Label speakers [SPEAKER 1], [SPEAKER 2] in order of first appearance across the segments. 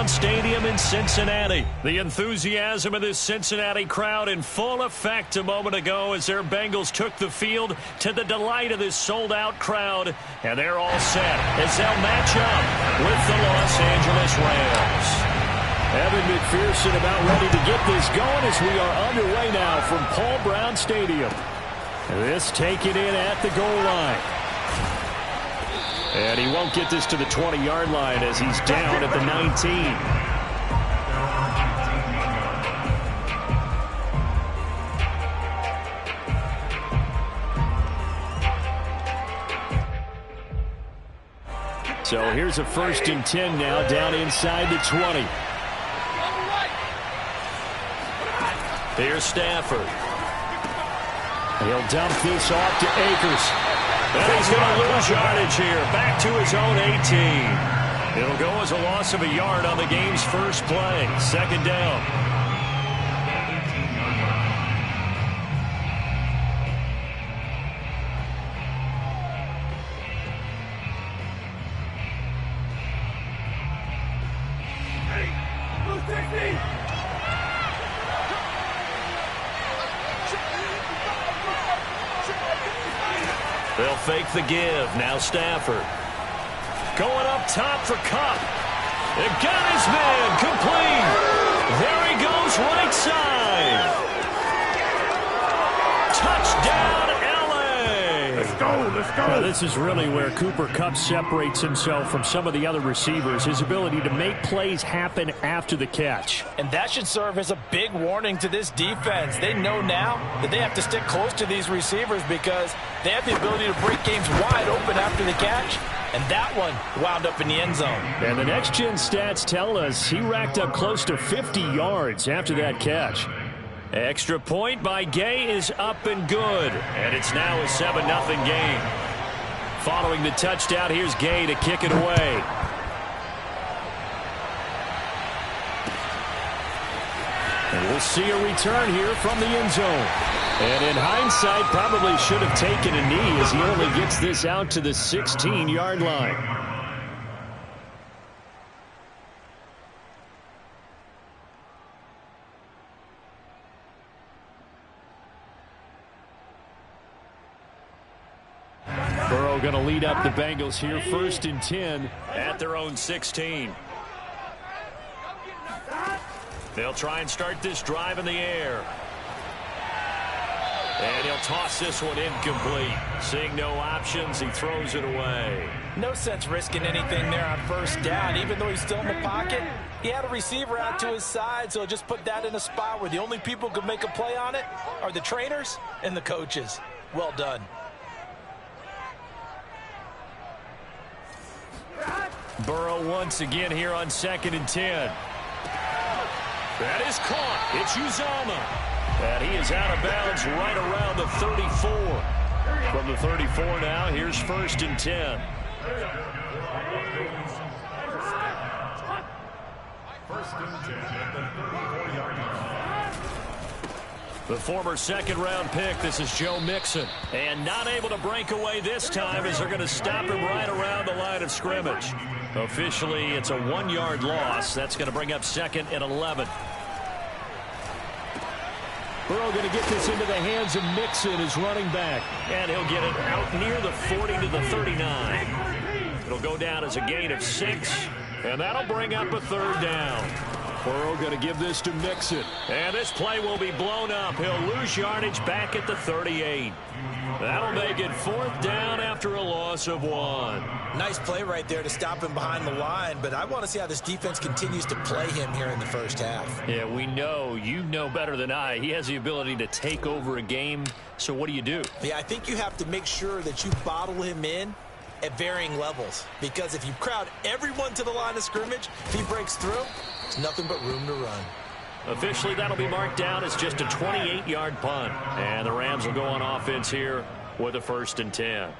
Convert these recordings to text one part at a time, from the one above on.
[SPEAKER 1] Blowout Stadium in Cincinnati. The enthusiasm of this Cincinnati crowd in full effect a moment ago as their Bengals took the field to the delight of this sold-out crowd. And they're all set as they'll match up with the Los Angeles Rams. Evan McPherson about ready to get this going as we are underway now from Paul Brown Stadium. This taken in at the goal line. And he won't get this to the 20-yard line as he's down at the 19. So here's a 1st and 10 now down inside the 20. Here's Stafford. He'll dump this off to Akers. And he's going to lose yardage here. Back to his own 18. It'll go as a loss of a yard on the game's first play. 2nd down. They'll fake the give. Now Stafford. Going up top for Kupp. It got his man. Complete. There he goes right side. Touchdown, L.A.
[SPEAKER 2] Let's go. Let's go.
[SPEAKER 1] Now, this is really where Cooper Kupp separates himself from some of the other receivers. His ability to make plays happen after the catch.
[SPEAKER 3] And that should serve as a big warning to this defense. They know now that they have to stick close to these receivers because they have the ability to break games wide open after the catch. And that one wound up in the end zone.
[SPEAKER 1] And the next-gen stats tell us he racked up close to 50 yards after that catch. Extra point by Gay is up and good. And it's now a 7-0 game. Following the touchdown, here's Gay to kick it away. And we'll see a return here from the end zone. And in hindsight, probably should have taken a knee as he only gets this out to the 16-yard line. Burrow going to lead up the Bengals here, 1st and 10 at their own 16. They'll try and start this drive in the air. And he'll toss this one incomplete. Seeing no options, he throws it away.
[SPEAKER 3] No sense risking anything there on 1st down. Even though he's still in the pocket, he had a receiver out to his side, so just put that in a spot where the only people who can make a play on it are the trainers and the coaches. Well done.
[SPEAKER 1] Burrow once again here on 2nd and 10. That is caught. It's Uzomah. And he is out of bounds right around the 34. From the 34 now, here's 1st and 10. The former 2nd-round pick, this is Joe Mixon. And not able to break away this time as they're going to stop him right around the line of scrimmage. Officially, it's a 1-yard loss. That's going to bring up 2nd and 11. Burrow going to get this into the hands of Mixon, his running back. And he'll get it out near the 40 to the 39. It'll go down as a gain of 6. And that'll bring up a 3rd down. Burrow going to give this to Mixon. And this play will be blown up. He'll lose yardage back at the 38. That'll make it 4th down after a loss of 1.
[SPEAKER 3] Nice play right there to stop him behind the line, but I want to see how this defense continues to play him here in the 1st half.
[SPEAKER 1] Yeah, we know. You know better than I. He has the ability to take over a game, so what do you do?
[SPEAKER 3] Yeah, I think you have to make sure that you bottle him in at varying levels, because if you crowd everyone to the line of scrimmage, if he breaks through, it's nothing but room to run.
[SPEAKER 1] Officially, that'll be marked down as just a 28-yard punt. And the Rams will go on offense here with a 1st and 10.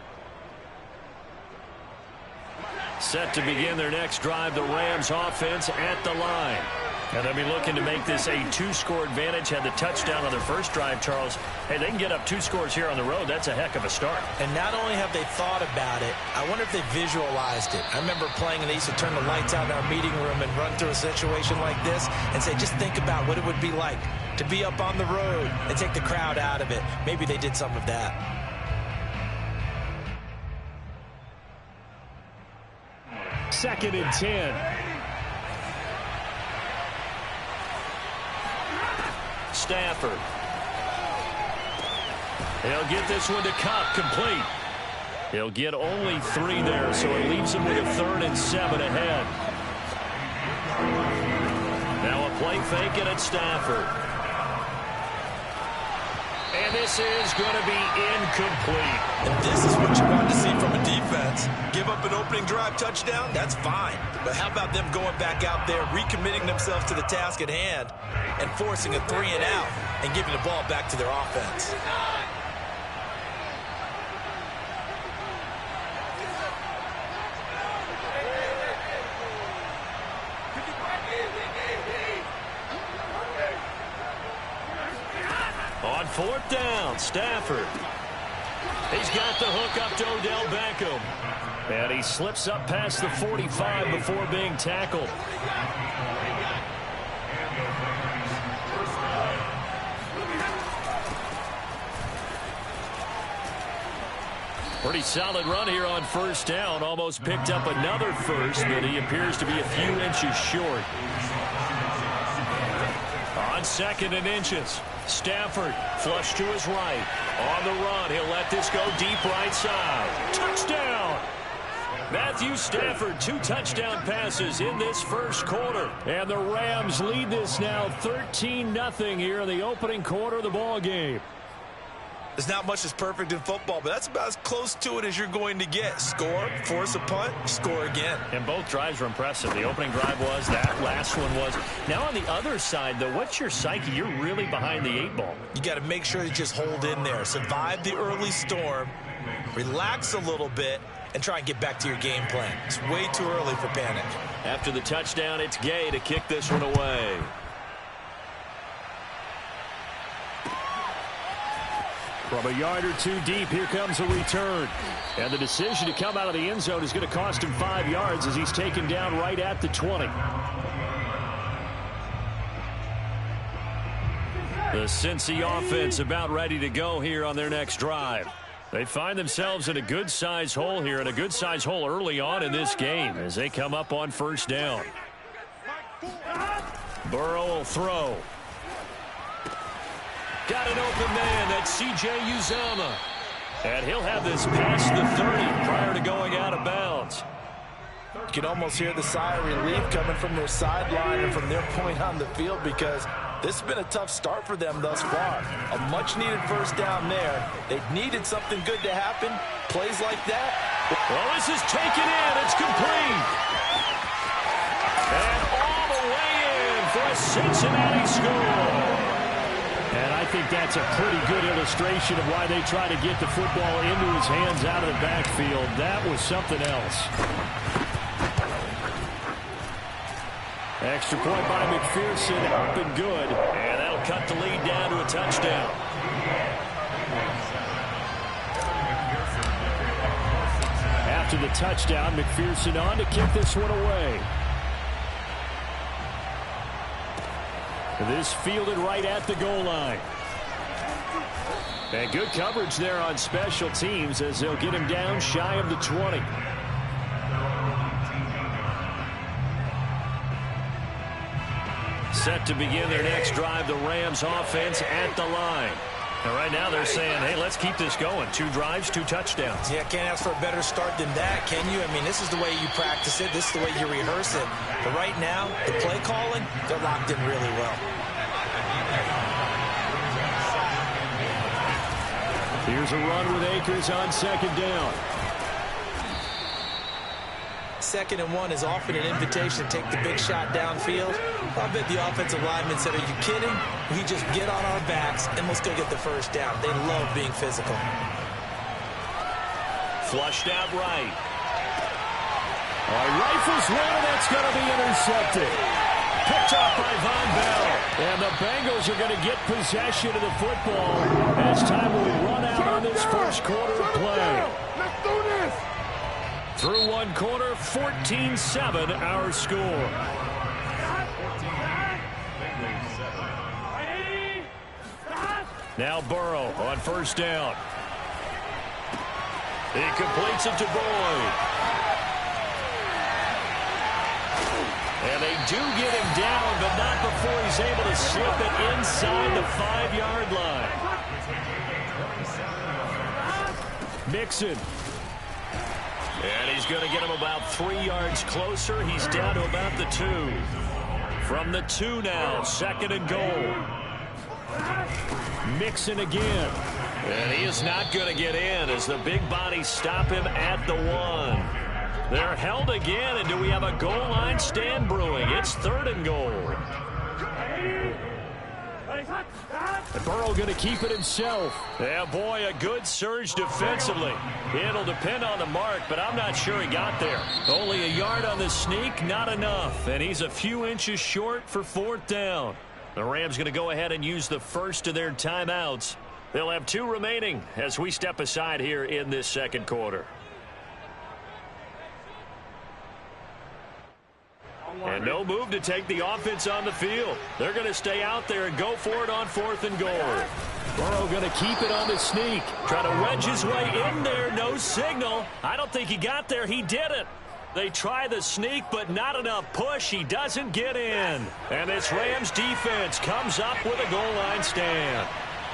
[SPEAKER 1] Set to begin their next drive, the Rams offense at the line. And they'll be looking to make this a two-score advantage. Had the touchdown on their first drive, Charles. Hey, they can get up 2 scores here on the road. That's a heck of a start.
[SPEAKER 3] And not only have they thought about it, I wonder if they visualized it. I remember playing, and they used to turn the lights out in our meeting room and run through a situation like this and say, just think about what it would be like to be up on the road and take the crowd out of it. Maybe they did some of that.
[SPEAKER 1] Second and 10. Stafford. He'll get this one to Cup, complete. He'll get only 3 there, so it leaves him with a 3rd and 7 ahead. Now a play fake and it's Stafford. And this is going to be incomplete.
[SPEAKER 3] And this is what you want to see from a defense. Give up an opening drive touchdown, that's fine. But how about them going back out there, recommitting themselves to the task at hand, and forcing a 3 and out, and giving the ball back to their offense.
[SPEAKER 1] On 4th down, Stafford. He's got the hook up to Odell Beckham. And he slips up past the 45 before being tackled. Pretty solid run here on 1st down. Almost picked up another first, but he appears to be a few inches short. On 2nd and inches, Stafford flush to his right. On the run, he'll let this go deep right side. Touchdown! Matthew Stafford, 2 touchdown passes in this first quarter. And the Rams lead this now 13-0 here in the opening quarter of the ball game.
[SPEAKER 3] There's not much that's perfect in football, but that's about as close to it as you're going to get. Score, force a punt, score again.
[SPEAKER 1] And both drives were impressive. The opening drive was, that last one was. Now on the other side, though, what's your psyche? You're really behind the 8 ball.
[SPEAKER 3] You got to make sure you just hold in there. Survive the early storm, relax a little bit, and try and get back to your game plan. It's way too early for panic.
[SPEAKER 1] After the touchdown, it's Gay to kick this one away. From a yard or 2 deep, here comes a return. And the decision to come out of the end zone is going to cost him 5 yards as he's taken down right at the 20. The Cincy offense about ready to go here on their next drive. They find themselves in a good-sized hole here, and a good-sized hole early on in this game as they come up on 1st down. Burrow will throw. Got an open man. That's C.J. Uzomah. And he'll have this past the 30 prior to going out of bounds.
[SPEAKER 3] You can almost hear the sigh of relief coming from their sideline and from their point on the field, because this has been a tough start for them thus far. A much-needed first down there. They needed something good to happen. Plays like that.
[SPEAKER 1] Well, this is taken in. It's complete. And all the way in for a Cincinnati score. And I think that's a pretty good illustration of why they try to get the football into his hands out of the backfield. That was something else. Extra point by McPherson, up and good. And that'll cut the lead down to a touchdown. After the touchdown, McPherson on to kick this one away. This fielded right at the goal line. And good coverage there on special teams as they'll get him down shy of the 20. Set to begin their next drive, the Rams offense at the line. And right now they're saying, hey, let's keep this going. 2 drives, 2 touchdowns.
[SPEAKER 3] Yeah, can't ask for a better start than that, can you? I mean, this is the way you practice it. This is the way you rehearse it. But right now, the play calling, they're locked in really well.
[SPEAKER 1] Here's a run with Akers on 2nd down.
[SPEAKER 3] 2nd and 1 is often an invitation to take the big shot downfield. I bet the offensive lineman said, are you kidding? We just get on our backs and let's go get the first down. They love being physical.
[SPEAKER 1] Flushed out right. Rifles one, and that's going to be intercepted. picked off by Von Bell. And the Bengals are going to get possession of the football as time will run out on this first quarter of play.
[SPEAKER 2] Let's do this.
[SPEAKER 1] Through one quarter, 14-7 our score. Now Burrow on first down. He completes it to Boyd. And they do get him down, but not before he's able to slip it inside the 5-yard line. Mixon. And he's going to get him about 3 yards closer. He's down to about the 2. From the 2 now, 2nd and goal. Mixon again. And he is not going to get in as the big bodies stop him at the 1. They're held again, and do we have a goal line stand brewing? It's 3rd and goal. And Burrow going to keep it himself. Yeah, boy, a good surge defensively. It'll depend on the mark, but I'm not sure he got there. Only a yard on the sneak, not enough. And he's a few inches short for 4th down. The Rams going to go ahead and use the first of their timeouts. They'll have 2 remaining as we step aside here in this second quarter. And no move to take the offense on the field. They're going to stay out there and go for it on 4th and goal. Burrow going to keep it on the sneak. Try to wedge his way in there. No signal. I don't think he got there. He didn't. They try the sneak, but not enough push. He doesn't get in. And this Rams defense comes up with a goal line stand.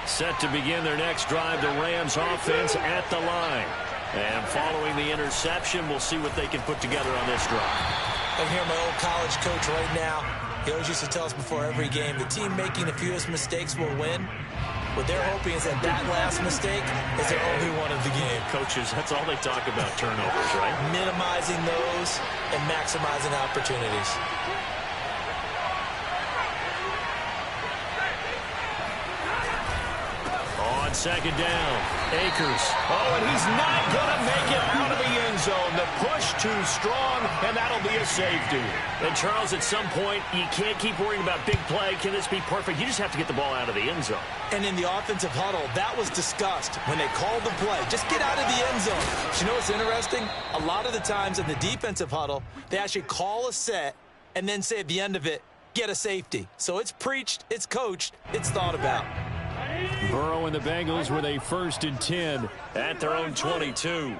[SPEAKER 1] Set to begin their next drive, the Rams offense at the line. And following the interception, we'll see what they can put together on this drive.
[SPEAKER 3] I'm hearing my old college coach right now. He always used to tell us before every game, the team making the fewest mistakes will win. What they're hoping is that last mistake is their only one of the game.
[SPEAKER 1] Coaches, that's all they talk about, turnovers, right?
[SPEAKER 3] Minimizing those and maximizing opportunities.
[SPEAKER 1] On 2nd down, Akers. Oh, and he's not going to make it out of the end zone. The push too strong, and that'll be a safety. And, Charles, at some point, you can't keep worrying about big play. Can this be perfect? You just have to get the ball out of the end zone.
[SPEAKER 3] And in the offensive huddle, that was discussed when they called the play. Just get out of the end zone. But you know what's interesting? A lot of the times in the defensive huddle, they actually call a set and then say at the end of it, get a safety. So it's preached, it's coached, it's thought about.
[SPEAKER 1] Burrow and the Bengals with a 1st and 10 at their own 22.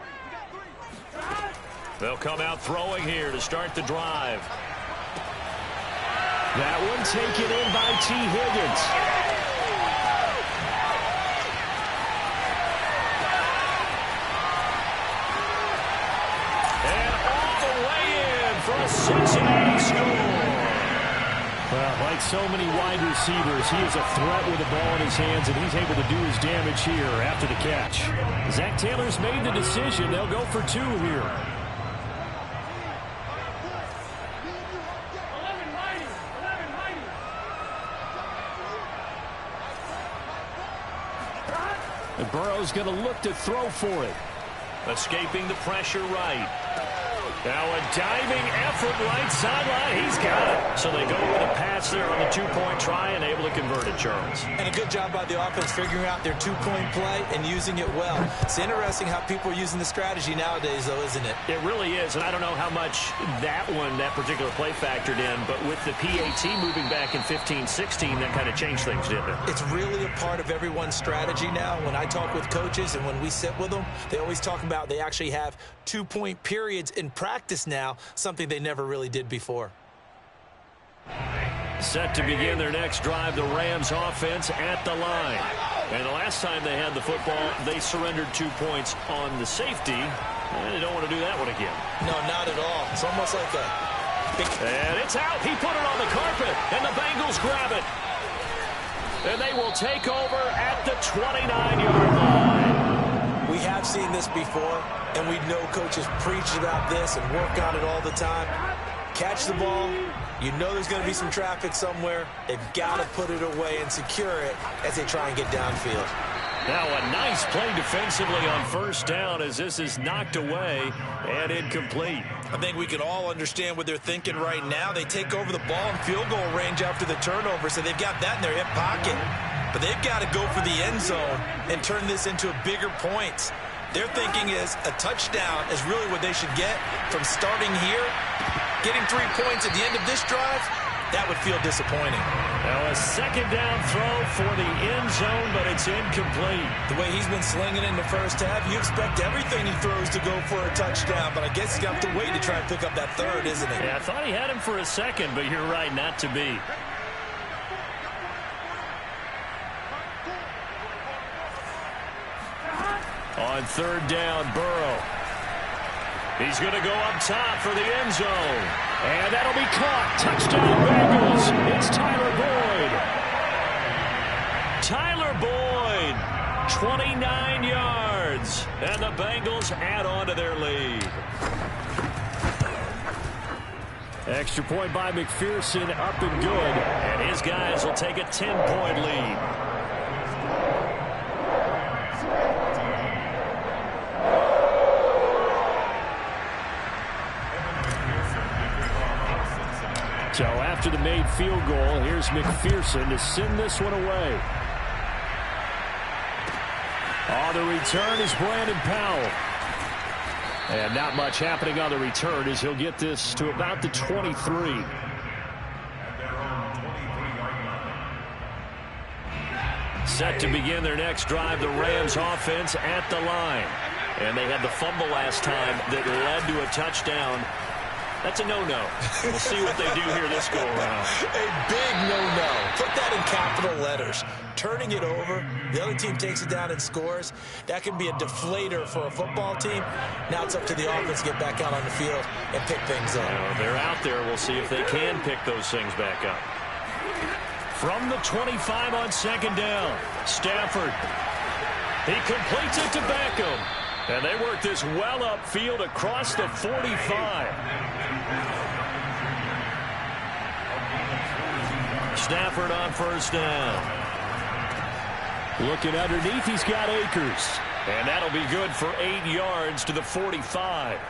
[SPEAKER 1] They'll come out throwing here to start the drive. That one taken in by T. Higgins. And all the way in for a Cincinnati score. Well, like so many wide receivers, he is a threat with the ball in his hands, and he's able to do his damage here after the catch. Zach Taylor's made the decision. They'll go for 2 here. And Burrow's going to look to throw for it. Escaping the pressure right. Now a diving effort right sideline. He's got it. So they go with a pass there on the 2-point try and able to convert it, Charles.
[SPEAKER 3] And a good job by the offense figuring out their 2-point play and using it well. It's interesting how people are using the strategy nowadays, though, isn't it?
[SPEAKER 1] It really is, and I don't know how much that particular play factored in, but with the PAT moving back in 15-16, that kind of changed things, didn't it?
[SPEAKER 3] It's really a part of everyone's strategy now. When I talk with coaches and when we sit with them, they always talk about they actually have 2-point periods in practice now, something they never really did before.
[SPEAKER 1] Set to begin their next drive, the Rams offense at the line. And the last time they had the football, they surrendered 2 points on the safety. And they don't want to do that one again.
[SPEAKER 3] No, not at all. It's almost like a big...
[SPEAKER 1] And it's out. He put it on the carpet, and the Bengals grab it. And they will take over at the 29-yard line.
[SPEAKER 3] We have seen this before, and we know coaches preach about this and work on it all the time. Catch the ball. You know there's going to be some traffic somewhere. They've got to put it away and secure it as they try and get downfield.
[SPEAKER 1] Now a nice play defensively on first down as this is knocked away and incomplete.
[SPEAKER 3] I think we can all understand what they're thinking right now. They take over the ball in field goal range after the turnover, so they've got that in their hip pocket. But they've got to go for the end zone and turn this into a bigger points. Their thinking is a touchdown is really what they should get from starting here. Getting 3 points at the end of this drive, that would feel disappointing.
[SPEAKER 1] Now a second down throw for the end zone, but it's incomplete.
[SPEAKER 3] The way he's been slinging in the first half, you expect everything he throws to go for a touchdown, but I guess he's got to wait to try and pick up that third, isn't he?
[SPEAKER 1] Yeah, I thought he had him for a second, but you're right, not to be. On third down, Burrow. He's going to go up top for the end zone. And that'll be caught. Touchdown, Bengals. It's Tyler Boyd. Tyler Boyd, 29 yards. And the Bengals add on to their lead. Extra point by McPherson, up and good. And his guys will take a 10-point lead. So after the made field goal, here's McPherson to send this one away. On the return is Brandon Powell. And not much happening on the return as he'll get this to about the 23. Set to begin their next drive, the Rams offense at the line. And they had the fumble last time that led to a touchdown. That's a no-no. We'll see what they do here this go-around.
[SPEAKER 3] A big no-no. Put that in capital letters. Turning it over, the other team takes it down and scores. That can be a deflator for a football team. Now it's up to the offense to get back out on the field and pick things up.
[SPEAKER 1] Well, they're out there. We'll see if they can pick those things back up. From the 25 on second down, Stafford. He completes it to Beckham. And they work this well upfield across the 45. Stafford on first down. Looking underneath, he's got Akers. And that'll be good for 8 yards to the 45.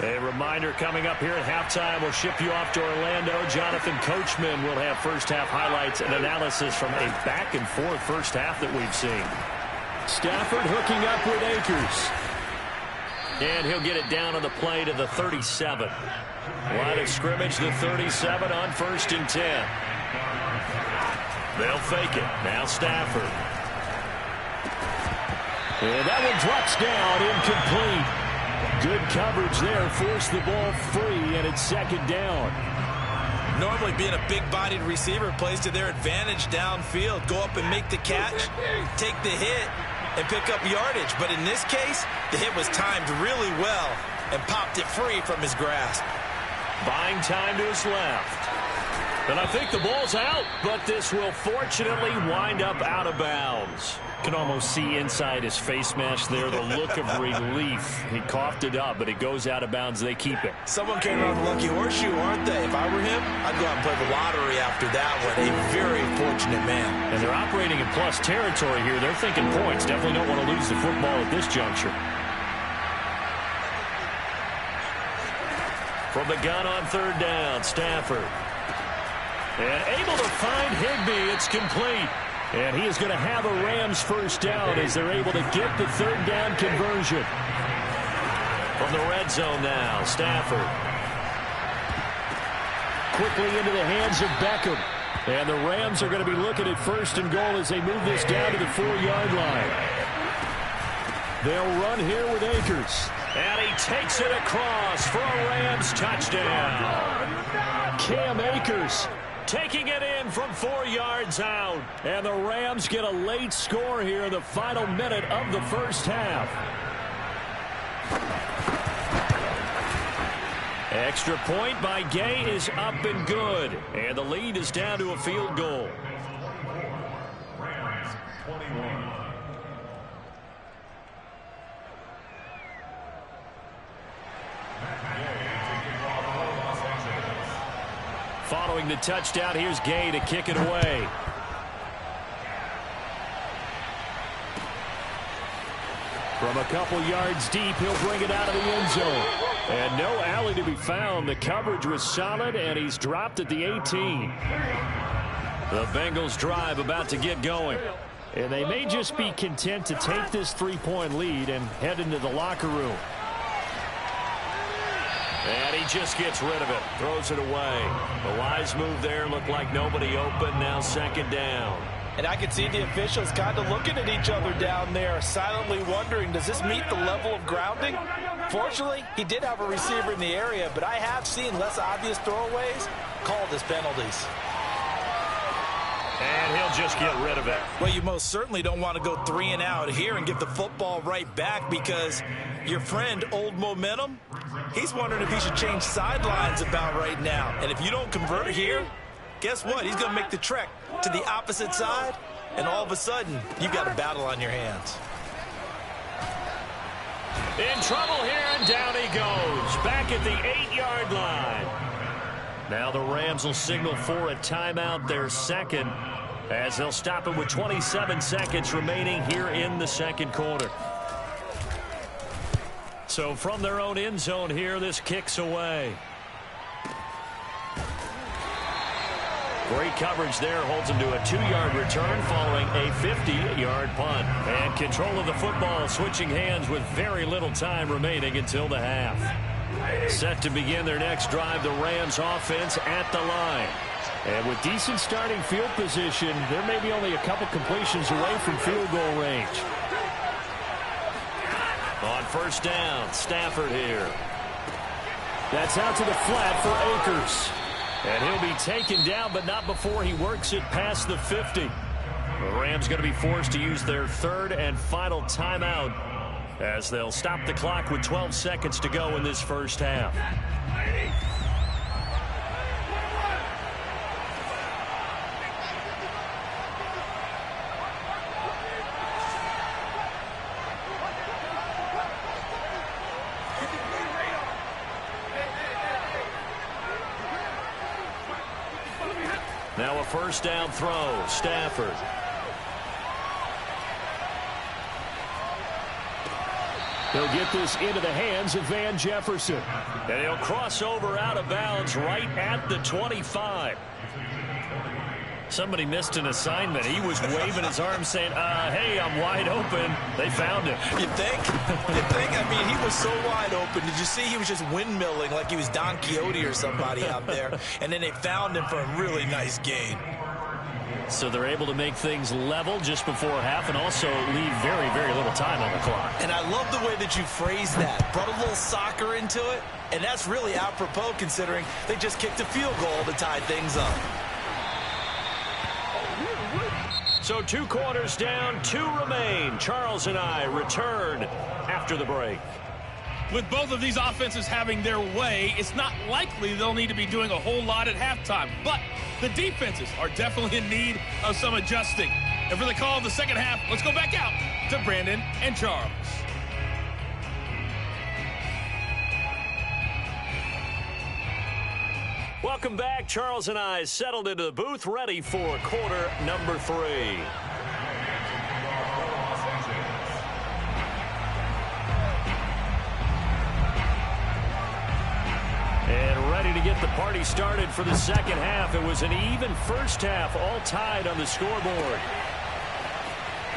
[SPEAKER 1] A reminder coming up here at halftime. We'll ship you off to Orlando. Jonathan Coachman will have first-half highlights and analysis from a back-and-forth first half that we've seen. Stafford hooking up with Akers. And he'll get it down on the play to the 37. Line of scrimmage, the 37 on first and 10. They'll fake it. Now Stafford. And that one drops down, incomplete. Good coverage there, forced the ball free, and it's second down.
[SPEAKER 3] Normally being a big-bodied receiver plays to their advantage downfield. Go up and make the catch, take the hit, and pick up yardage. But in this case, the hit was timed really well and popped it free from his grasp.
[SPEAKER 1] Buying time to his left. And I think the ball's out, but this will fortunately wind up out of bounds. Can almost see inside his face mask there the look of relief. He coughed it up, but it goes out of bounds. They keep it.
[SPEAKER 3] Someone came around the lucky horseshoe, aren't they? If I were him, I'd go out and play the lottery after that one. A very fortunate man.
[SPEAKER 1] And they're operating in plus territory here. They're thinking points. Definitely don't want to lose the football at this juncture. From the gun on third down, Stafford. And able to find Higbee. It's complete. And he is going to have a Rams first down as they're able to get the third down conversion. From the red zone now, Stafford. Quickly into the hands of Beckham. And the Rams are going to be looking at first and goal as they move this down to the 4-yard line. They'll run here with Akers. And he takes it across for a Rams touchdown. Cam Akers taking it in from 4 yards out. And the Rams get a late score here in the final minute of the first half. Extra point by Gay is up and good. And the lead is down to a field goal.
[SPEAKER 2] Rams 21.
[SPEAKER 1] Following the touchdown, here's Gay to kick it away. From a couple yards deep, he'll bring it out of the end zone. And no alley to be found. The coverage was solid, and he's dropped at the 18. The Bengals drive about to get going. And they may just be content to take this 3-point lead and head into the locker room. And he just gets rid of it. Throws it away. The wise move there. Looked like nobody open. Now second down.
[SPEAKER 3] And I could see the officials kind of looking at each other down there, silently wondering, does this meet the level of grounding? Fortunately, he did have a receiver in the area, but I have seen less obvious throwaways called as penalties.
[SPEAKER 1] And he'll just get rid of it.
[SPEAKER 3] Well, you most certainly don't want to go 3 and out here and give the football right back, because your friend, Old Momentum, he's wondering if he should change sidelines about right now. And if you don't convert here, guess what? He's going to make the trek to the opposite side, and all of a sudden, you've got a battle on your hands.
[SPEAKER 1] In trouble here, and down he goes. Back at the 8-yard line. Now the Rams will signal for a timeout, their second, as they'll stop it with 27 seconds remaining here in the second quarter. So from their own end zone here, this kicks away. Great coverage there, holds him to a 2-yard return following a 50-yard punt. And control of the football switching hands with very little time remaining until the half. Set to begin their next drive, the Rams offense at the line. And with decent starting field position, there may be only a couple completions away from field goal range. On first down, Stafford here. That's out to the flat for Akers. And he'll be taken down, but not before he works it past the 50. The Rams going to be forced to use their third and final timeout, as they'll stop the clock with 12 seconds to go in this first half. Now a first down throw, Stafford. He'll get this into the hands of Van Jefferson. And he'll cross over out of bounds right at the 25. Somebody missed an assignment. He was waving his arms saying, hey, I'm wide open. They found him.
[SPEAKER 3] You think? You think? I mean, he was so wide open. Did you see he was just windmilling like he was Don Quixote or somebody out there? And then they found him for a really nice gain.
[SPEAKER 1] So they're able to make things level just before half and also leave very, very little time on the clock.
[SPEAKER 3] And I love the way that you phrased that. Brought a little soccer into it. And that's really apropos considering they just kicked a field goal to tie things up.
[SPEAKER 1] So 2 quarters down, 2 remain. Charles and I return after the break.
[SPEAKER 2] With both of these offenses having their way, it's not likely they'll need to be doing a whole lot at halftime. But the defenses are definitely in need of some adjusting. And for the call of the second half, let's go back out to Brandon and Charles.
[SPEAKER 1] Welcome back. Charles and I settled into the booth, ready for quarter number 3. And ready to get the party started for the second half. It was an even first half, all tied on the scoreboard.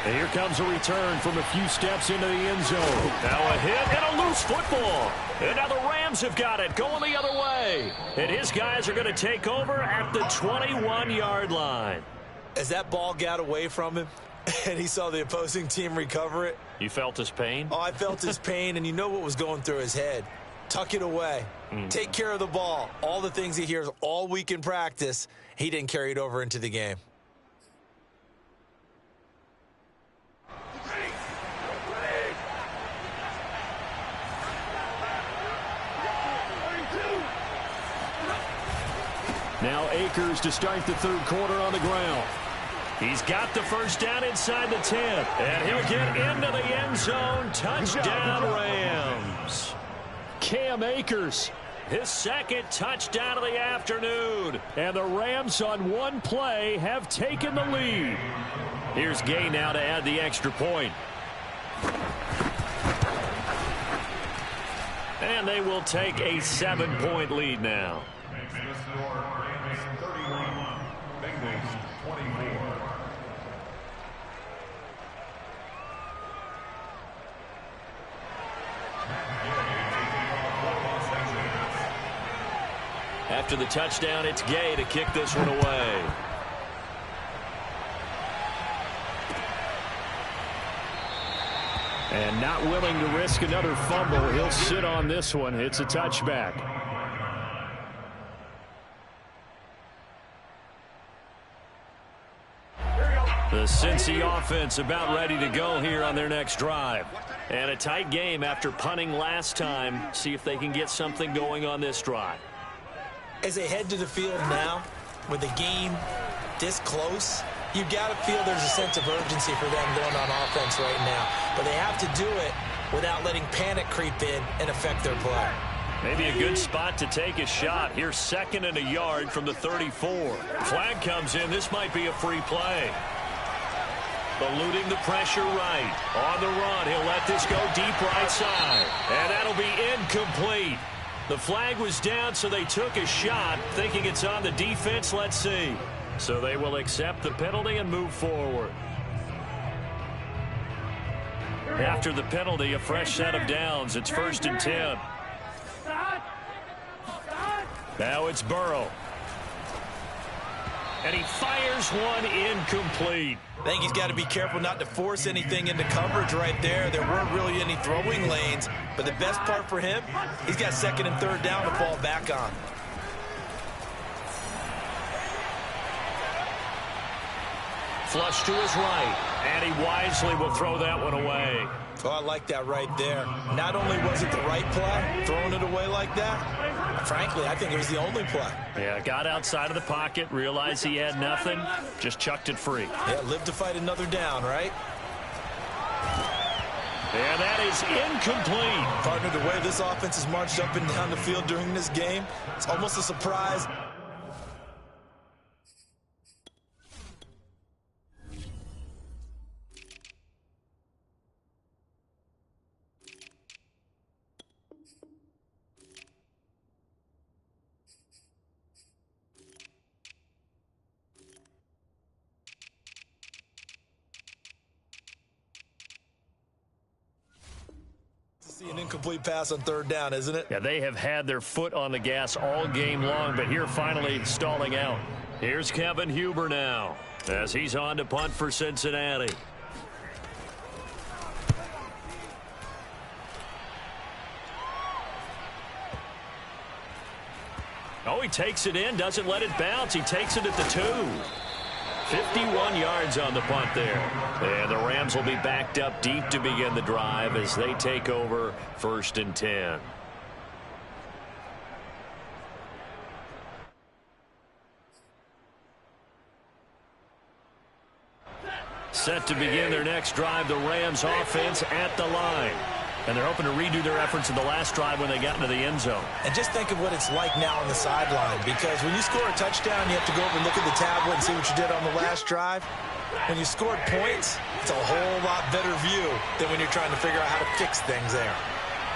[SPEAKER 1] And here comes a return from a few steps into the end zone. Now a hit and a loose football. And now the Rams have got it, going the other way. And his guys are going to take over at the 21-yard line.
[SPEAKER 3] As that ball got away from him and he saw the opposing team recover it.
[SPEAKER 1] You felt his pain?
[SPEAKER 3] Oh, I felt his pain, and you know what was going through his head. Tuck it away. Take care of the ball. All the things he hears all week in practice, he didn't carry it over into the game.
[SPEAKER 1] Now Akers to start the third quarter on the ground. He's got the first down inside the 10. And he'll get into the end zone. Touchdown, Rams. Cam Akers, his second touchdown of the afternoon. And the Rams on one play have taken the lead. Here's Gay now to add the extra point. And they will take a 7-point lead now. After the touchdown, it's Gay to kick this one away. And not willing to risk another fumble, he'll sit on this one. It's a touchback. The Cincy offense about ready to go here on their next drive. And a tight game after punting last time. See if they can get something going on this drive.
[SPEAKER 3] As they head to the field now, with the game this close, you've got to feel there's a sense of urgency for them going on offense right now. But they have to do it without letting panic creep in and affect their play.
[SPEAKER 1] Maybe a good spot to take a shot. Here's 2nd and a yard from the 34. Flag comes in. This might be a free play. Eluding the pressure right. On the run, he'll let this go deep right side. And that'll be incomplete. The flag was down, so they took a shot, thinking it's on the defense. Let's see. So they will accept the penalty and move forward. After the penalty, a fresh set of downs. It's 1st and 10. Now it's Burrow. And he fires one incomplete.
[SPEAKER 3] I think he's got to be careful not to force anything into coverage right there. There weren't really any throwing lanes. But the best part for him, he's got 2nd and 3rd down to fall back on.
[SPEAKER 1] Flush to his right. And he wisely will throw that one away.
[SPEAKER 3] Oh, I like that right there. Not only was it the right play, throwing it away like that, frankly, I think it was the only play.
[SPEAKER 1] Yeah, got outside of the pocket, realized he had nothing, just chucked it free.
[SPEAKER 3] Yeah, live to fight another down, right?
[SPEAKER 1] And that is incomplete.
[SPEAKER 3] Partner, the way this offense has marched up and down the field during this game, it's almost a surprise. An incomplete pass on 3rd down, isn't it?
[SPEAKER 1] Yeah, they have had their foot on the gas all game long, but here finally stalling out. Here's Kevin Huber now as he's on to punt for Cincinnati. Oh, he takes it in, doesn't let it bounce. He takes it at the 2. 51 yards on the punt there. And the Rams will be backed up deep to begin the drive as they take over 1st and 10. Set to begin their next drive, the Rams offense at the line. And they're hoping to redo their efforts in the last drive when they got into the end zone.
[SPEAKER 3] And just think of what it's like now on the sideline, because when you score a touchdown, you have to go over and look at the tablet and see what you did on the last drive. When you scored points, it's a whole lot better view than when you're trying to figure out how to fix things there.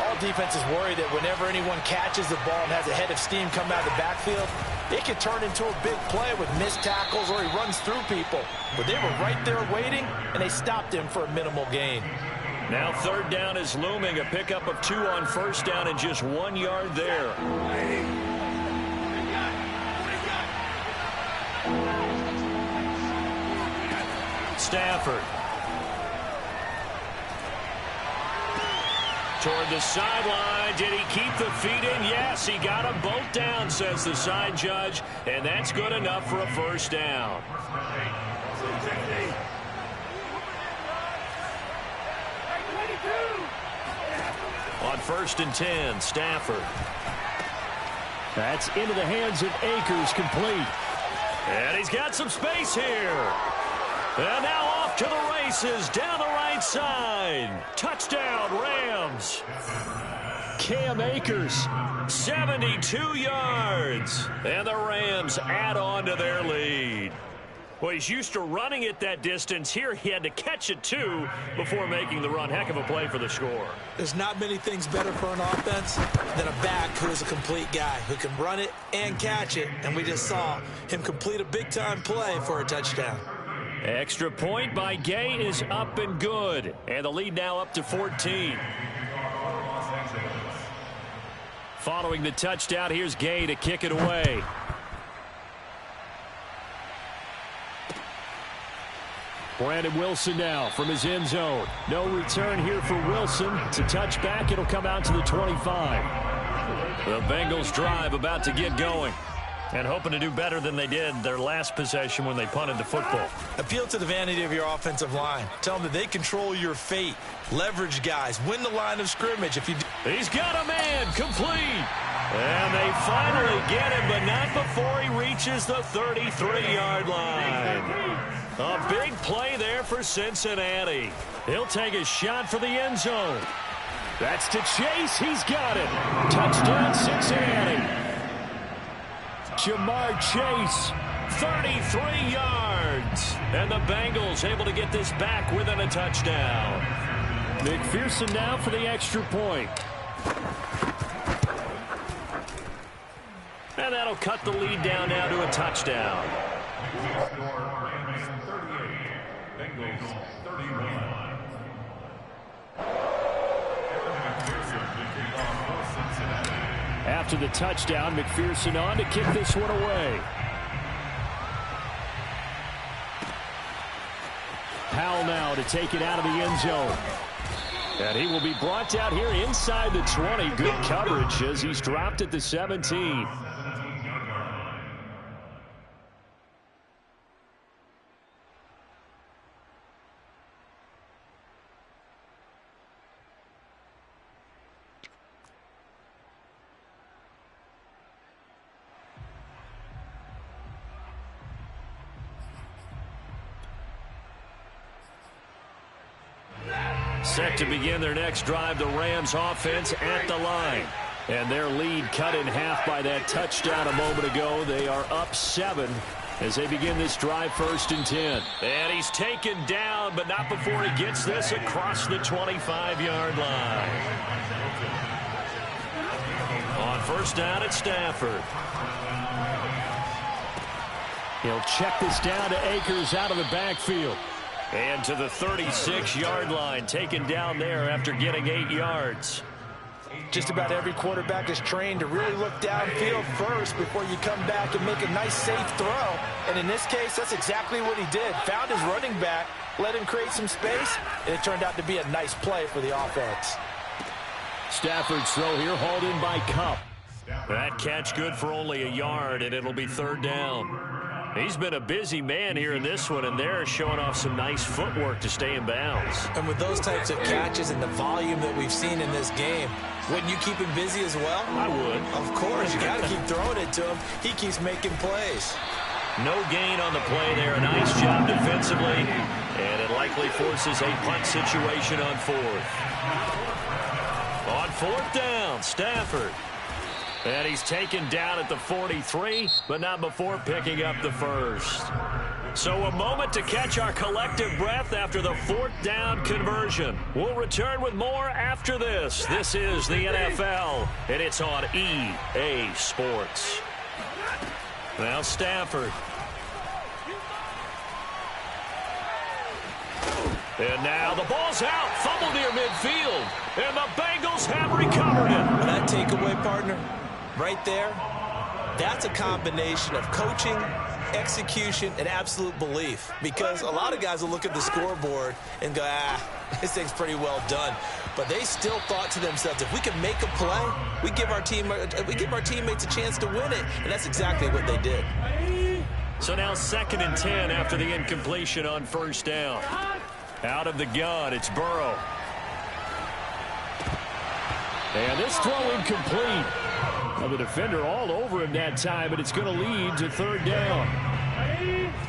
[SPEAKER 3] All defenses worry that whenever anyone catches the ball and has a head of steam come out of the backfield, it could turn into a big play with missed tackles or he runs through people. But they were right there waiting, and they stopped him for a minimal gain.
[SPEAKER 1] Now 3rd down is looming. A pickup of 2 on 1st down and just 1 yard there. Stafford. Toward the sideline. Did he keep the feet in? Yes, he got them both down, says the side judge. And that's good enough for a 1st down. On 1st and 10, Stafford. That's into the hands of Akers, complete. And he's got some space here. And now off to the races, down the right side. Touchdown, Rams. Cam Akers, 72 yards. And the Rams add on to their lead. Well, he's used to running it that distance. Here he had to catch it, too, before making the run. Heck of a play for the score.
[SPEAKER 3] There's not many things better for an offense than a back who is a complete guy who can run it and catch it. And we just saw him complete a big-time play for a touchdown.
[SPEAKER 1] Extra point by Gay is up and good. And the lead now up to 14. Following the touchdown, here's Gay to kick it away. Brandon Wilson now from his end zone. No return here for Wilson. It's a touchback. It'll come out to the 25. The Bengals drive about to get going. And hoping to do better than they did their last possession when they punted the football.
[SPEAKER 3] Appeal to the vanity of your offensive line. Tell them that they control your fate. Leverage guys. Win the line of scrimmage. If you do.
[SPEAKER 1] He's got a man complete. And they finally get him, but not before he reaches the 33-yard line. A big play there for Cincinnati. He'll take a shot for the end zone. That's to Chase. He's got it. Touchdown, Cincinnati. Jamar Chase, 33 yards. And the Bengals able to get this back within a touchdown. McPherson now for the extra point. And that'll cut the lead down now to a touchdown. After the touchdown, McPherson on to kick this one away. Powell now to take it out of the end zone. And he will be brought down here inside the 20. Good coverage as he's dropped at the 17. Set to begin their next drive, the Rams offense at the line. And their lead cut in half by that touchdown a moment ago. They are up 7 as they begin this drive, 1st and 10. And he's taken down, but not before he gets this across the 25-yard line. On 1st down at Stafford. He'll check this down to Akers out of the backfield. And to the 36-yard line, taken down there after getting 8 yards.
[SPEAKER 3] Just about every quarterback is trained to really look downfield first before you come back and make a nice, safe throw. And in this case, that's exactly what he did. Found his running back, let him create some space, and it turned out to be a nice play for the offense.
[SPEAKER 1] Stafford's throw here hauled in by Kupp. That catch good for only a yard, and it'll be 3rd down. He's been a busy man here in this one, and they're showing off some nice footwork to stay in bounds.
[SPEAKER 3] And with those types of catches and the volume that we've seen in this game, wouldn't you keep him busy as well?
[SPEAKER 1] I would.
[SPEAKER 3] Of course. You got to keep throwing it to him. He keeps making plays.
[SPEAKER 1] No gain on the play there. Nice job defensively, and it likely forces a punt situation on 4th. On 4th down, Stafford. And he's taken down at the 43, but not before picking up the 1st. So a moment to catch our collective breath after the 4th down conversion. We'll return with more after this. This is the NFL, and it's on EA Sports. Now Stafford. And now the ball's out. Fumble near midfield. And the Bengals have recovered it.
[SPEAKER 3] That takeaway, partner, right there, that's a combination of coaching, execution, and absolute belief. Because a lot of guys will look at the scoreboard and go, this thing's pretty well done. But they still thought to themselves, if we can make a play, we give our teammates a chance to win it. And that's exactly what they did.
[SPEAKER 1] So now 2nd and 10 after the incompletion on 1st down. Out of the gun, it's Burrow. And this throw incomplete. Well, the defender all over him that time, but it's going to lead to 3rd down.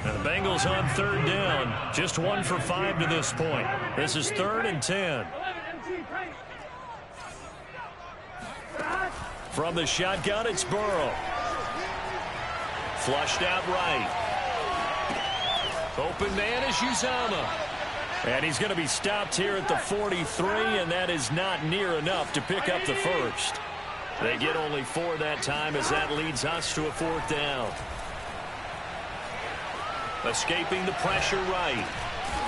[SPEAKER 1] And the Bengals on 3rd down. Just 1 for 5 to this point. This is 3rd and 10. From the shotgun, it's Burrow. Flushed out right. Open man is Uzama. And he's going to be stopped here at the 43, and that is not near enough to pick up the first. They get only 4 that time as that leads us to a 4th down. Escaping the pressure right.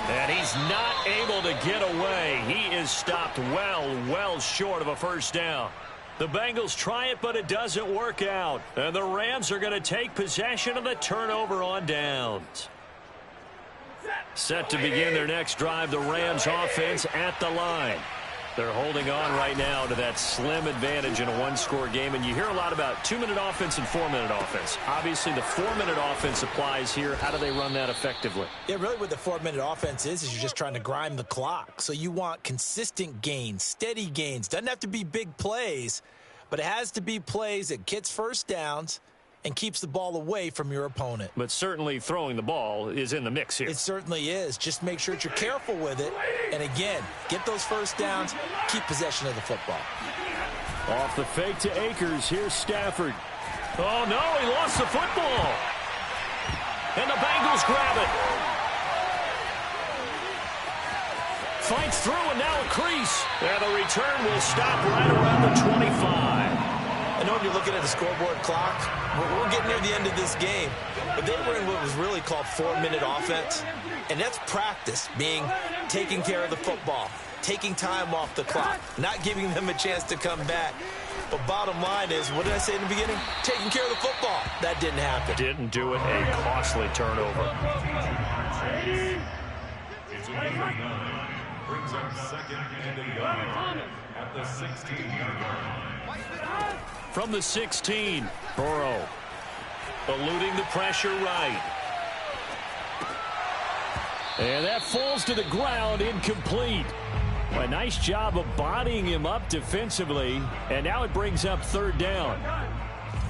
[SPEAKER 1] And he's not able to get away. He is stopped well short of a first down. The Bengals try it, but it doesn't work out. And the Rams are going to take possession of the turnover on downs. Set to begin their next drive, the Rams offense at the line. They're holding on right now to that slim advantage in a one-score game. And you hear a lot about 2-minute offense and 4-minute offense. Obviously, the 4-minute offense applies here. How do they run that effectively?
[SPEAKER 3] Yeah, really what the 4-minute offense is you're just trying to grind the clock. So you want consistent gains, steady gains. Doesn't have to be big plays, but it has to be plays that gets first downs and keeps the ball away from your opponent.
[SPEAKER 1] But certainly throwing the ball is in the mix here.
[SPEAKER 3] It certainly is. Just make sure that you're careful with it. And again, get those first downs, keep possession of the football.
[SPEAKER 1] Off the fake to Akers, here's Stafford. Oh no, he lost the football. And the Bengals grab it. Fights through and now a crease. And the return will stop right around the 25.
[SPEAKER 3] I know when you're looking at the scoreboard clock, we're getting near the end of this game, but they were in what was really called 4-minute offense, and that's practice, being taking care of the football, taking time off the clock, not giving them a chance to come back. But bottom line is, what did I say in the beginning? Taking care of the football. That didn't happen.
[SPEAKER 1] Didn't do it. A costly turnover.
[SPEAKER 4] Brings up second and a yard at the 16-yard line.
[SPEAKER 1] From the 16, Burrow eluding the pressure right. And that falls to the ground, incomplete. A nice job of bodying him up defensively, and now it brings up 3rd down.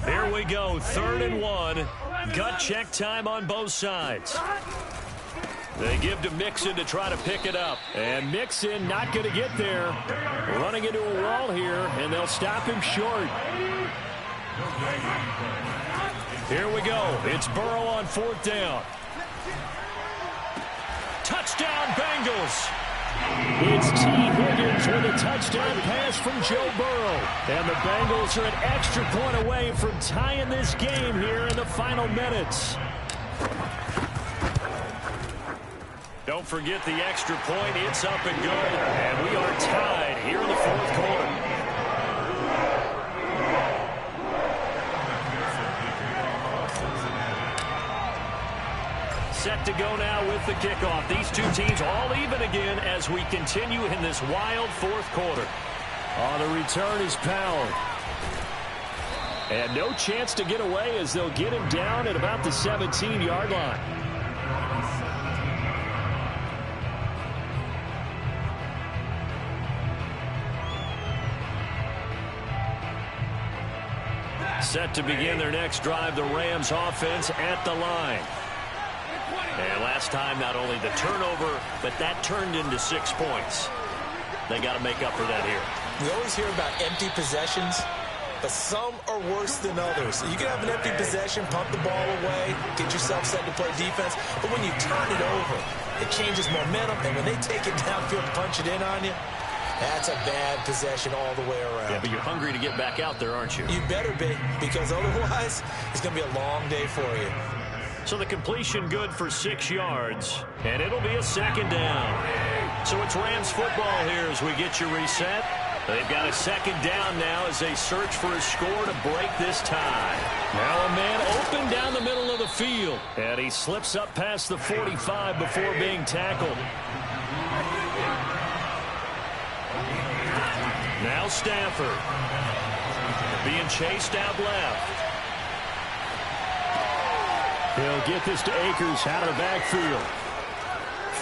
[SPEAKER 1] Here we go, 3rd and 1. Gut check time on both sides. They give to Mixon to try to pick it up. And Mixon not going to get there. Running into a wall here, and they'll stop him short. Here we go. It's Burrow on 4th down. Touchdown, Bengals. It's T. Higgins with a touchdown pass from Joe Burrow. And the Bengals are an extra point away from tying this game here in the final minutes. Don't forget the extra point. It's up and good. And we are tied here in the 4th quarter. Set to go now with the kickoff. These two teams all even again as we continue in this wild 4th quarter. On the return is Powell. And no chance to get away as they'll get him down at about the 17-yard line. Set to begin their next drive, the Rams offense at the line. And last time, not only the turnover, but that turned into 6 points. They got to make up for that here.
[SPEAKER 3] We always hear about empty possessions, but some are worse than others. You can have an empty possession, pump the ball away, get yourself set to play defense, but when you turn it over, it changes momentum, and when they take it downfield and punch it in on you, that's a bad possession all the way around.
[SPEAKER 1] Yeah, but you're hungry to get back out there, aren't you?
[SPEAKER 3] You better be, because otherwise, it's going to be a long day for you.
[SPEAKER 1] So the completion good for 6 yards, and it'll be a 2nd down. So it's Rams football here as we get you reset. They've got a 2nd down now as they search for a score to break this tie. Now a man open down the middle of the field, and he slips up past the 45 before being tackled. Now Stafford being chased out left. He'll get this to Akers out of the backfield.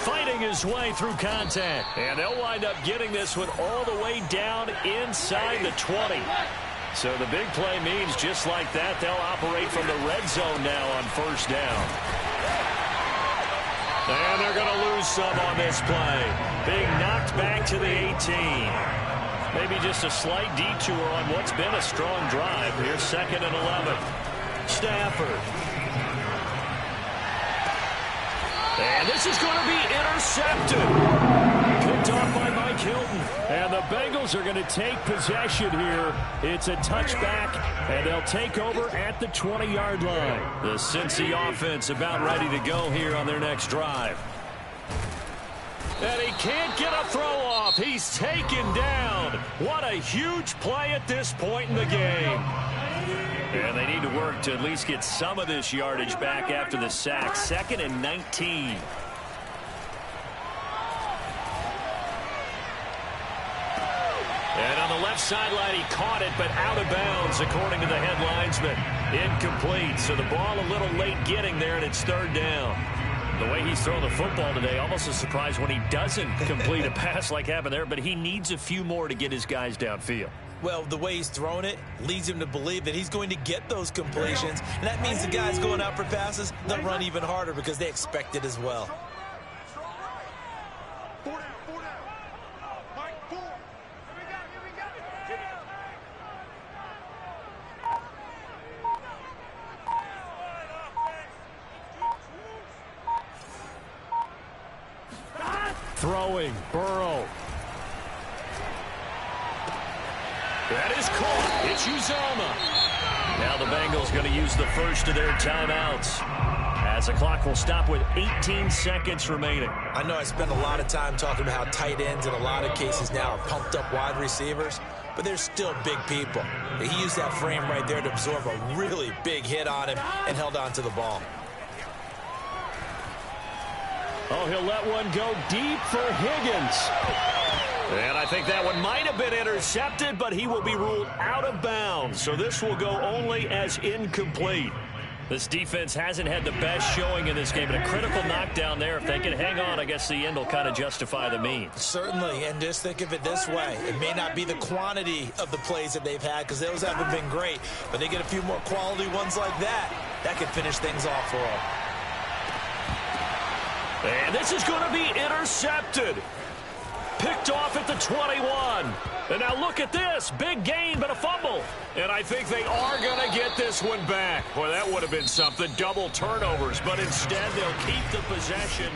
[SPEAKER 1] Fighting his way through contact. And they'll wind up getting this one all the way down inside the 20. So the big play means just like that, they'll operate from the red zone now on 1st down. And they're going to lose some on this play. Being knocked back to the 18. Maybe just a slight detour on what's been a strong drive. Here's 2nd and 11. Stafford. And this is going to be intercepted. Picked off by Mike Hilton. And the Bengals are going to take possession here. It's a touchback, and they'll take over at the 20-yard line. The Cincy offense about ready to go here on their next drive. And he can't get a throw off. He's taken down. What a huge play at this point in the game. And they need to work to at least get some of this yardage back after the sack. 2nd and 19. And on the left sideline, he caught it, but out of bounds, according to the head linesman. Incomplete. So the ball a little late getting there, and it's 3rd down. The way he's thrown the football today, almost a surprise when he doesn't complete a pass like happened there, but he needs a few more to get his guys downfield.
[SPEAKER 3] Well, the way he's thrown it leads him to believe that he's going to get those completions, and that means the guys going out for passes, they'll run even harder because they expect it as well.
[SPEAKER 1] Throwing, Burrow. That is caught. It's Uzomah. Now the Bengals going to use the first of their timeouts, as the clock will stop with 18 seconds remaining.
[SPEAKER 3] I know I spend a lot of time talking about how tight ends in a lot of cases now are pumped up wide receivers, but they're still big people. He used that frame right there to absorb a really big hit on him and held on to the ball.
[SPEAKER 1] Oh, he'll let one go deep for Higgins. And I think that one might have been intercepted, but he will be ruled out of bounds. So this will go only as incomplete. This defense hasn't had the best showing in this game, but a critical knockdown there. If they can hang on, I guess the end will kind of justify the means.
[SPEAKER 3] Certainly, and just think of it this way. It may not be the quantity of the plays that they've had, because those haven't been great, but they get a few more quality ones like that. That could finish things off for them.
[SPEAKER 1] And this is going to be intercepted. Picked off at the 21. And now look at this. Big gain, but a fumble. And I think they are going to get this one back. Boy, that would have been something. Double turnovers. But instead, they'll keep the possession.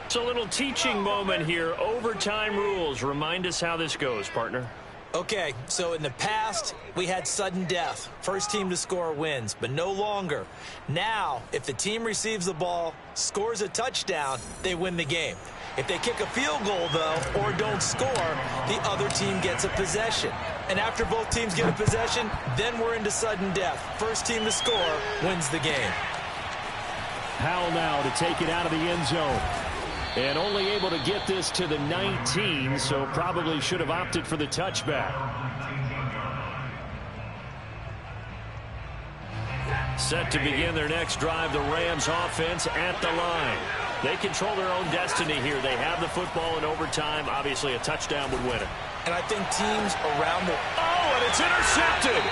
[SPEAKER 1] It's a little teaching moment here. Overtime rules. Remind us how this goes, partner.
[SPEAKER 3] Okay, so in the past, we had sudden death. First team to score wins, but no longer. Now, if the team receives the ball, scores a touchdown, they win the game. If they kick a field goal, though, or don't score, the other team gets a possession. And after both teams get a possession, then we're into sudden death. First team to score wins the game.
[SPEAKER 1] Howell now to take it out of the end zone. And only able to get this to the 19, so probably should have opted for the touchback. Set to begin their next drive, the Rams offense at the line. They control their own destiny here. They have the football in overtime. Obviously, a touchdown would win it.
[SPEAKER 3] And I think teams around the...
[SPEAKER 1] Oh, and it's intercepted.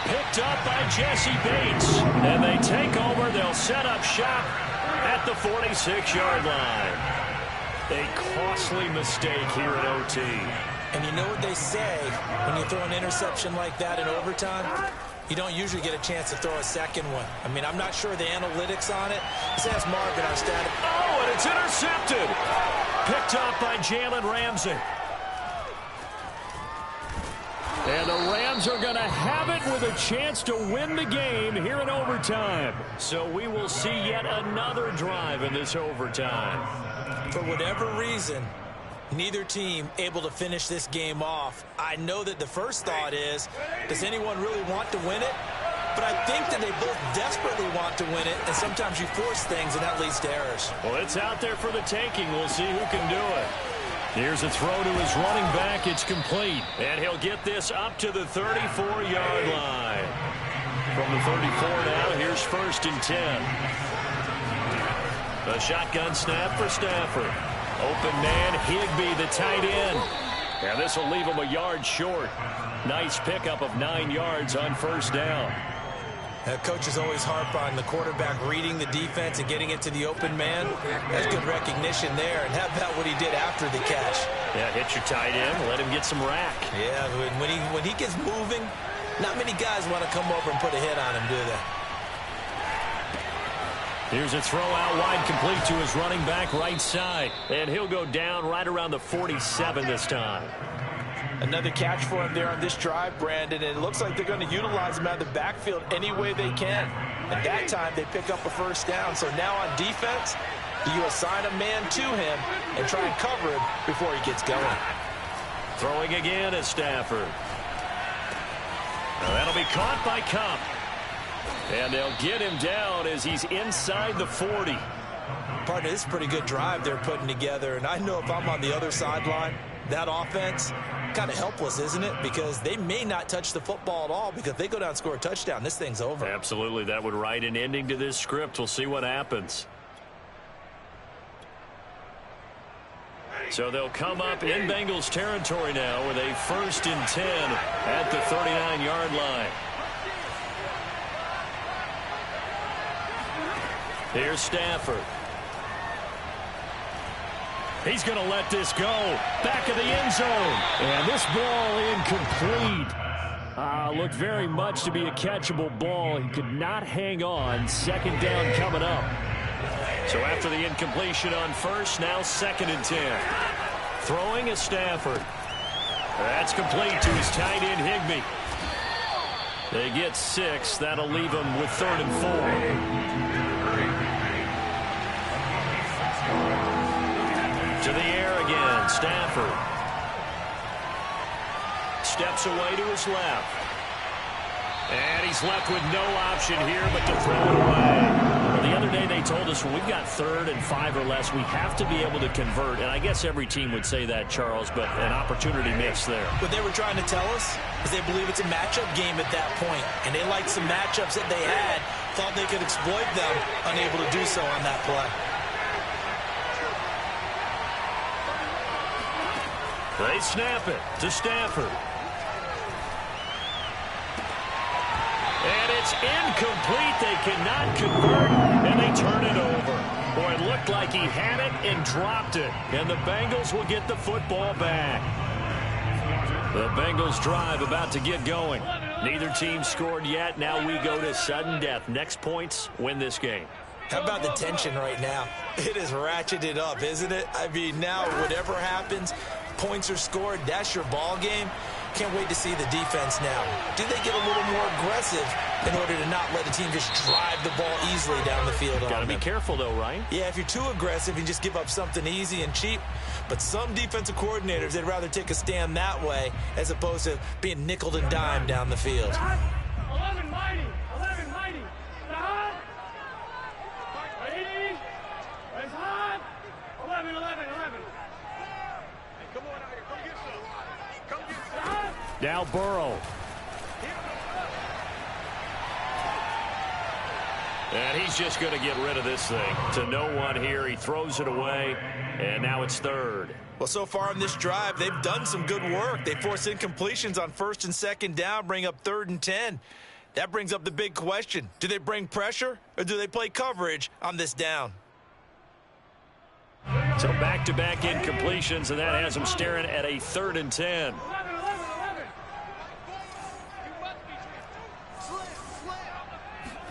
[SPEAKER 1] Picked up by Jesse Bates. And they take over. They'll set up shop at the 46-yard line. A costly mistake here at OT.
[SPEAKER 3] And you know what they say when you throw an interception like that in overtime? You don't usually get a chance to throw a second one. I mean, I'm not sure the analytics on it. Let's ask Marvin, our stat.
[SPEAKER 1] Oh, and it's intercepted. Picked up by Jalen Ramsey. And the Rams are going to have it with a chance to win the game here in overtime. So we will see yet another drive in this overtime.
[SPEAKER 3] For whatever reason, neither team able to finish this game off. I know that the first thought is, does anyone really want to win it? But I think that they both desperately want to win it, and sometimes you force things, and that leads to errors.
[SPEAKER 1] Well, it's out there for the taking. We'll see who can do it. Here's a throw to his running back. It's complete. And he'll get this up to the 34-yard line. From the 34 now, here's 1st and 10. A shotgun snap for Stafford. Open man, Higbee, the tight end. And this will leave him a yard short. Nice pickup of 9 yards on 1st down.
[SPEAKER 3] Coaches always harp on the quarterback reading the defense and getting it to the open man. That's good recognition there. And how about what he did after the catch?
[SPEAKER 1] Yeah, hit your tight end, let him get some rack.
[SPEAKER 3] Yeah, when he gets moving, not many guys want to come over and put a hit on him, do they?
[SPEAKER 1] Here's a throw out wide, complete to his running back right side. And he'll go down right around the 47 this time.
[SPEAKER 3] Another catch for him there on this drive, Brandon, and it looks like they're going to utilize him out of the backfield any way they can. And that time they pick up a first down. So now on defense, do you assign a man to him and try and cover him before he gets going?
[SPEAKER 1] Throwing again is Stafford. Now that'll be caught by Cup. And they'll get him down as he's inside the 40.
[SPEAKER 3] Partner, this is a pretty good drive they're putting together. And I know if I'm on the other sideline, that offense, kind of helpless, isn't it? Because they may not touch the football at all, because if they go down and score a touchdown, this thing's over.
[SPEAKER 1] Absolutely. That would write an ending to this script. We'll see what happens. So they'll come up in Bengals territory now with a 1st and 10 at the 39-yard line. Here's Stafford. He's going to let this go. Back of the end zone. And this ball incomplete. Looked very much to be a catchable ball. He could not hang on. 2nd down coming up. So after the incompletion on 1st, now 2nd and 10. Throwing is Stafford. That's complete to his tight end Higbee. They get 6. That'll leave them with 3rd and 4. To the air again, Stafford. Steps away to his left. And he's left with no option here but to throw it away. Well, the other day they told us when we've got 3rd and 5 or less, we have to be able to convert. And I guess every team would say that, Charles, but an opportunity missed there.
[SPEAKER 3] What they were trying to tell us is they believe it's a matchup game at that point. And they liked some matchups that they had, thought they could exploit them, unable to do so on that play.
[SPEAKER 1] They snap it to Stafford. And it's incomplete. They cannot convert, and they turn it over. Boy, it looked like he had it and dropped it. And the Bengals will get the football back. The Bengals drive about to get going. Neither team scored yet. Now we go to sudden death. Next points win this game.
[SPEAKER 3] How about the tension right now? It is ratcheted up, isn't it? I mean, now whatever happens, points are scored, that's your ball game. Can't wait to see the defense now. Do they get a little more aggressive in order to not let the team just drive the ball easily down the field?
[SPEAKER 1] Got to be careful, though, right?
[SPEAKER 3] Yeah, if you're too aggressive, you just give up something easy and cheap. But some defensive coordinators, they'd rather take a stand that way as opposed to being nickel and dime down the field.
[SPEAKER 5] 11 mighty. 11 mighty. Hot. Ready. It's hot. 11, 11, 11. Hey, come on out here. Come get some. Come get some.
[SPEAKER 1] Now Burrow. And he's just going to get rid of this thing. To no one here. He throws it away. And now it's 3rd.
[SPEAKER 3] Well, so far in this drive, they've done some good work. They force incompletions on 1st and 2nd down, bring up 3rd and 10. That brings up the big question. Do they bring pressure or do they play coverage on this down?
[SPEAKER 1] So back-to-back incompletions, and that has them staring at a 3rd and 10.
[SPEAKER 5] 11, 11,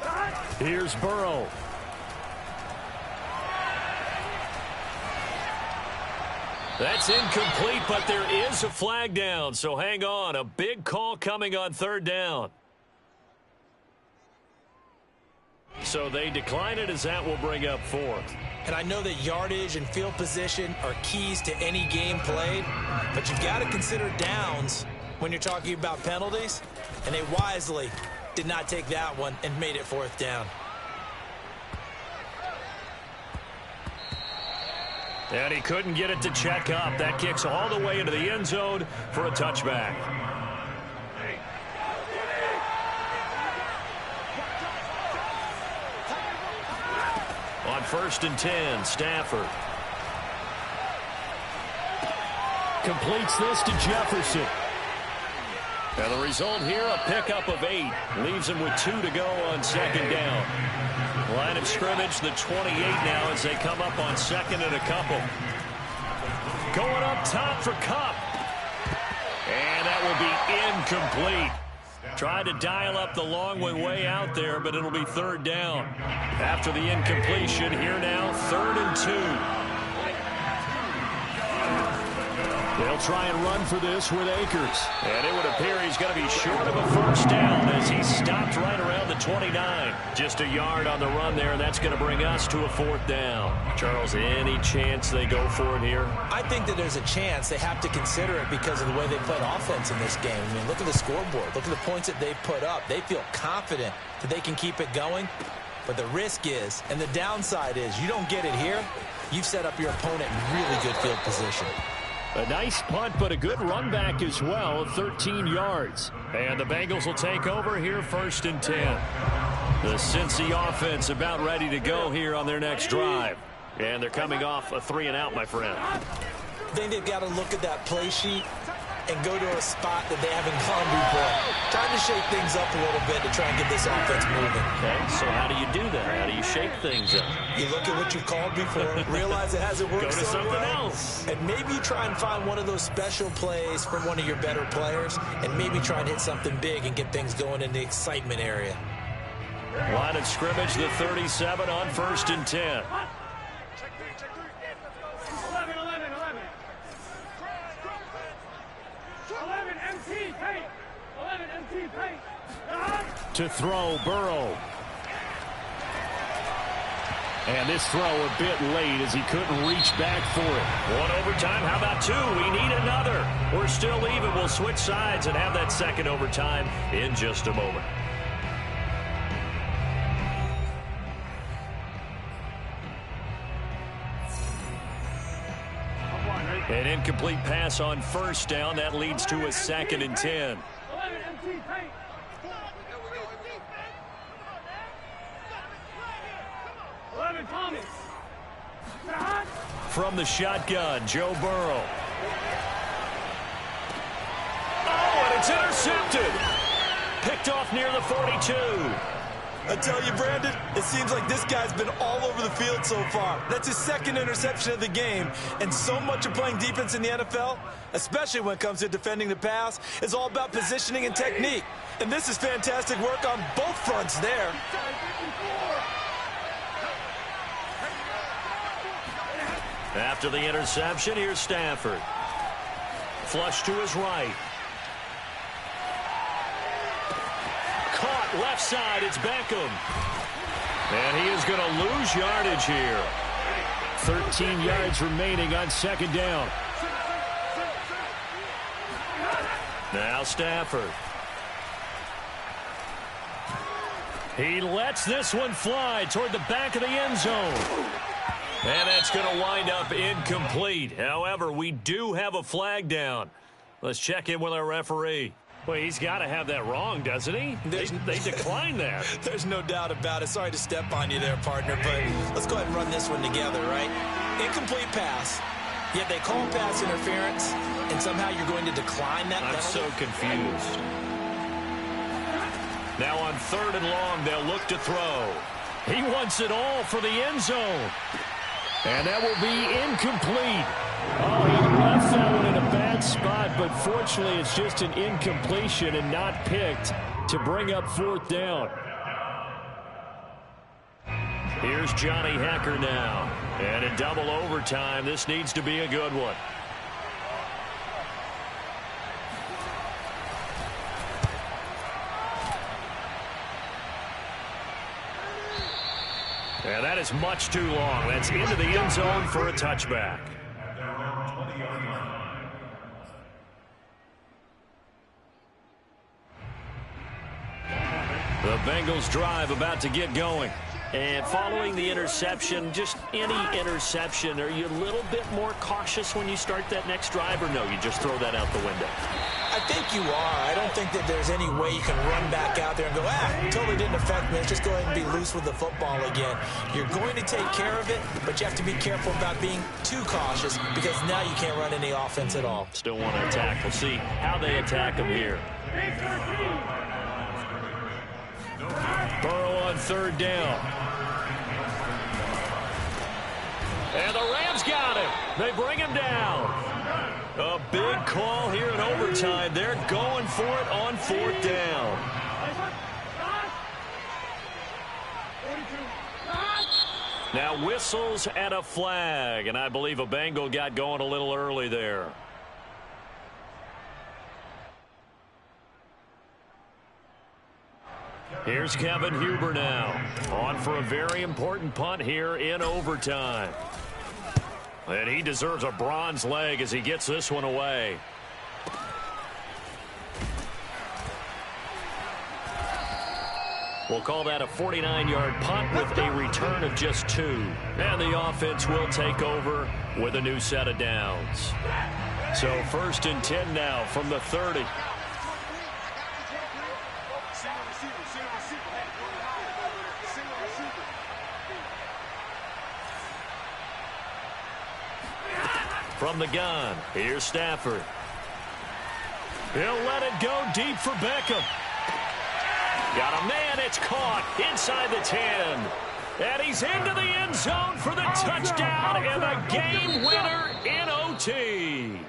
[SPEAKER 5] 11.
[SPEAKER 1] Here's Burrow. That's incomplete, but there is a flag down, so hang on. A big call coming on 3rd down. So they decline it as that will bring up 4th.
[SPEAKER 3] And I know that yardage and field position are keys to any game played, but you've got to consider downs when you're talking about penalties, and they wisely did not take that one and made it 4th down.
[SPEAKER 1] And he couldn't get it to check up. That kicks all the way into the end zone for a touchback. On 1st and 10, Stafford completes this to Jefferson. And the result here, a pickup of 8. Leaves him with 2 to go on 2nd down. Line of scrimmage, the 28 now as they come up on 2nd and a couple. Going up top for Kupp. And that will be incomplete. Tried to dial up the long way out there, but it'll be third down. After the incompletion, here now, 3rd and 2. They'll try and run for this with Akers. And it would appear he's going to be short of a first down as he stopped right around the 29. Just a yard on the run there, and that's going to bring us to a 4th down. Charles, any chance they go for it here?
[SPEAKER 3] I think that there's a chance. They have to consider it because of the way they played offense in this game. I mean, look at the scoreboard. Look at the points that they put up. They feel confident that they can keep it going. But the risk is, and the downside is, you don't get it here, you've set up your opponent in really good field position.
[SPEAKER 1] A nice punt, but a good run back as well, 13 yards. And the Bengals will take over here 1st and 10. The Cincy offense about ready to go here on their next drive. And they're coming off a 3-and-out, my friend.
[SPEAKER 3] I think they've got to look at that play sheet and go to a spot that they haven't gone before. Trying to shake things up a little bit to try and get this offense moving.
[SPEAKER 1] Okay, so how do you do that? How do you shake things up?
[SPEAKER 3] You look at what you've called before, realize it hasn't worked
[SPEAKER 1] Go to
[SPEAKER 3] so
[SPEAKER 1] something
[SPEAKER 3] well,
[SPEAKER 1] else.
[SPEAKER 3] and maybe you try and find one of those special plays from one of your better players, and maybe try and hit something big and get things going in the excitement area.
[SPEAKER 1] Line of scrimmage, the 37 on 1st and 10.
[SPEAKER 5] 11 MT paint. 11 MT paint.
[SPEAKER 1] To throw, Burrow. And this throw a bit late as he couldn't reach back for it. 1 overtime, how about 2? We need another. We're still even. We'll switch sides and have that 2nd overtime in just a moment. An incomplete pass on 1st down. That leads to a 2nd and 10.
[SPEAKER 5] 11 MT paint. Thomas.
[SPEAKER 1] From the shotgun, Joe Burrow. Oh, and it's intercepted. Picked off near the 42.
[SPEAKER 3] I tell you, Brandon, it seems like this guy's been all over the field so far. That's his 2nd interception of the game. And so much of playing defense in the NFL, especially when it comes to defending the pass, is all about positioning and technique. And this is fantastic work on both fronts there.
[SPEAKER 1] After the interception, here's Stafford. Flush to his right. Caught left side, it's Beckham. And he is going to lose yardage here. 13 yards remaining on 2nd down. Now Stafford. He lets this one fly toward the back of the end zone. And that's going to wind up incomplete. However, we do have a flag down. Let's check in with our referee. Well, he's got to have that wrong, doesn't he? They declined that.
[SPEAKER 3] There's no doubt about it. Sorry to step on you there, partner, but let's go ahead and run this one together, right? Incomplete pass, yet they call pass interference, and somehow you're going to decline that penalty?
[SPEAKER 1] I'm so confused. Now on 3rd and long, they'll look to throw. He wants it all for the end zone. And that will be incomplete. Oh, he left that one in a bad spot, but fortunately it's just an incompletion and not picked to bring up 4th down. Here's Johnny Hecker now. And in double overtime, this needs to be a good one. And that is much too long. That's into the end zone for a touchback. The Bengals drive about to get going. And following the interception, just any interception, are you a little bit more cautious when you start that next drive, or no, you just throw that out the window?
[SPEAKER 3] I think you are. I don't think that there's any way you can run back out there and go, totally didn't affect me. Let's just go ahead and be loose with the football again. You're going to take care of it, but you have to be careful about being too cautious because now you can't run any offense at all.
[SPEAKER 1] Still want to attack. We'll see how they attack him here. Burrow on 3rd down. And the Rams got him. They bring him down. A big call here in overtime. They're going for it on 4th down. Now whistles and a flag, and I believe a Bengal got going a little early there. Here's Kevin Huber now, on for a very important punt here in overtime. And he deserves a bronze leg as he gets this one away. We'll call that a 49-yard punt with a return of just 2. And the offense will take over with a new set of downs. So 1st and 10 now from the 30. From the gun, here's Stafford. He'll let it go deep for Beckham. Got a man, it's caught inside the 10. And he's into the end zone for the touchdown and the game winner in OT.